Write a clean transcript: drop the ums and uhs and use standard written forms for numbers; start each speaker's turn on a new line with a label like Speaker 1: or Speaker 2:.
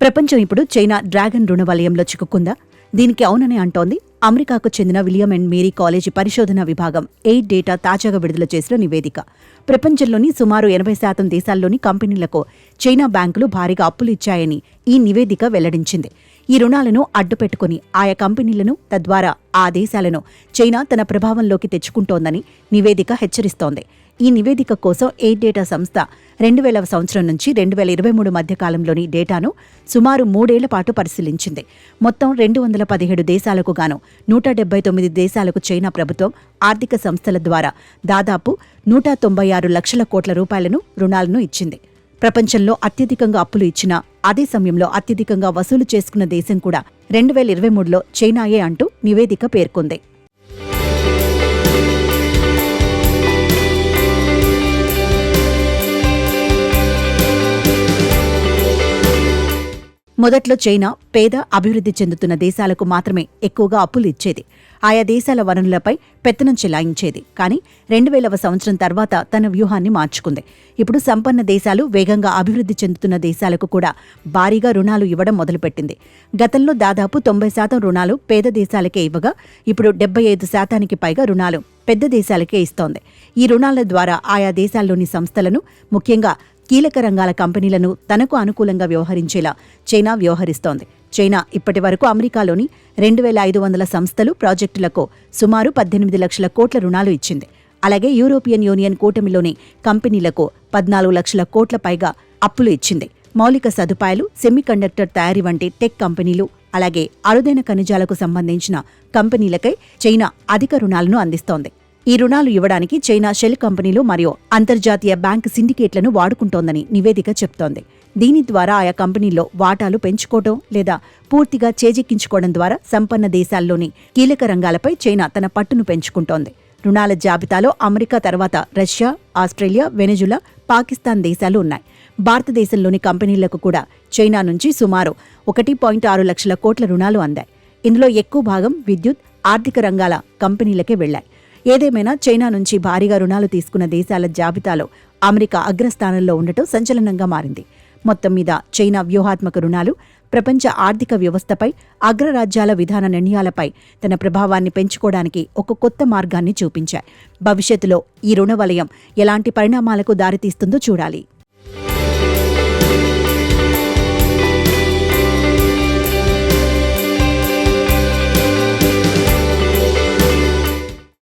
Speaker 1: ప్రపంచం ఇప్పుడు China dragon రుణ వలయంలో చిక్కుకుందా? దీనికి అవుననే అంటోంది అమెరికాకు చెందిన విలియం అండ్ మేరీ కాలేజీ పరిశోధన విభాగం ఎయిట్ డేటా తాజాగా విడుదల చేసిన నివేదిక. ప్రపంచంలోని సుమారు 80% దేశాల్లోని కంపెనీలకు చైనా బ్యాంకులు భారీగా అప్పులు ఇచ్చాయని ఈ నివేదిక వెల్లడించింది. ఈ రుణాలను అడ్డుపెట్టుకుని ఆయా కంపెనీలను, తద్వారా ఆ దేశాలను చైనా తన ప్రభావంలోకి తెచ్చుకుంటోందని నివేదిక హెచ్చరిస్తోంది. ఈ నివేదిక కోసం ఎయిట్ డేటా సంస్థ 2000 సంవత్సరం నుంచి 2023 మధ్య కాలంలోని డేటాను సుమారు 3 ఏళ్ల పాటు పరిశీలించింది. మొత్తం 217 దేశాలకు గాను 179 దేశాలకు చైనా ప్రభుత్వం ఆర్థిక సంస్థల ద్వారా దాదాపు 196 లక్షల కోట్ల రూపాయలను రుణాలను ఇచ్చింది. ప్రపంచంలో అత్యధికంగా అప్పులు ఇచ్చినా, అదే సమయంలో అత్యధికంగా వసూలు చేసుకున్న దేశం కూడా 2023లో చైనాయే అంటూ నివేదిక పేర్కొంది. మొదట్లో చైనా పేద, అభివృద్ధి చెందుతున్న దేశాలకు మాత్రమే ఎక్కువగా అప్పులు ఇచ్చేది. ఆయా దేశాల వనరులపై పెత్తనం చెలాయించేది. కానీ 2000వ సంవత్సరం తర్వాత తన వ్యూహాన్ని మార్చుకుంది. ఇప్పుడు సంపన్న దేశాలు వేగంగా అభివృద్ధి చెందుతున్న దేశాలకు కూడా భారీగా రుణాలు ఇవ్వడం మొదలుపెట్టింది. గతంలో దాదాపు 90% రుణాలు పేద దేశాలకే ఇవ్వగా, ఇప్పుడు 75% పైగా రుణాలు పెద్ద దేశాలకే ఇస్తోంది. ఈ రుణాల ద్వారా ఆయా దేశాల్లోని సంస్థలను, ముఖ్యంగా కీలక రంగాల కంపెనీలను తనకు అనుకూలంగా వ్యవహరించేలా చైనా వ్యవహరిస్తోంది. చైనా ఇప్పటి వరకు అమెరికాలోని 2500 సంస్థలు, ప్రాజెక్టులకు సుమారు 18 లక్షల కోట్ల రుణాలు ఇచ్చింది. అలాగే యూరోపియన్ యూనియన్ కూటమిలోని కంపెనీలకు 14 లక్షల కోట్ల పైగా అప్పులు ఇచ్చింది. మౌలిక సదుపాయాలు, సెమీకండక్టర్ తయారీ వంటి టెక్ కంపెనీలు, అలాగే అరుదైన ఖనిజాలకు సంబంధించిన కంపెనీలకై చైనా అధిక రుణాలను అందిస్తోంది. ఈ రుణాలు ఇవ్వడానికి చైనా షెల్ కంపెనీలు మరియు అంతర్జాతీయ బ్యాంక్ సిండికేట్లను వాడుకుంటోందని నివేదిక చెప్తోంది. దీని ద్వారా ఆయా కంపెనీల్లో వాటాలు పెంచుకోవడం లేదా పూర్తిగా చేజెక్కించుకోవడం ద్వారా సంపన్న దేశాల్లోని కీలక రంగాలపై చైనా తన పట్టును పెంచుకుంటోంది. రుణాల జాబితాలో అమెరికా తర్వాత రష్యా, ఆస్ట్రేలియా, వెనెజులా, పాకిస్తాన్ దేశాలు ఉన్నాయి. భారతదేశంలోని కంపెనీలకు కూడా చైనా నుంచి సుమారు 1.6 లక్షల కోట్ల రుణాలు అందాయి. ఇందులో ఎక్కువ భాగం విద్యుత్, ఆర్థిక రంగాల కంపెనీలకే వెళ్లాయి. ఏదేమైనా చైనా నుంచి భారీగా రుణాలు తీసుకున్న దేశాల జాబితాలో అమెరికా అగ్రస్థానంలో ఉండటం సంచలనంగా మారింది. మొత్తం మీద చైనా వ్యూహాత్మక రుణాలు ప్రపంచ ఆర్థిక వ్యవస్థపై, అగ్రరాజ్యాల విధాన నిర్ణయాలపై తన ప్రభావాన్ని పెంచుకోవడానికి ఒక కొత్త మార్గాన్ని చూపించాయి. భవిష్యత్తులో ఈ రుణ వలయం ఎలాంటి పరిణామాలకు దారితీస్తుందో చూడాలి.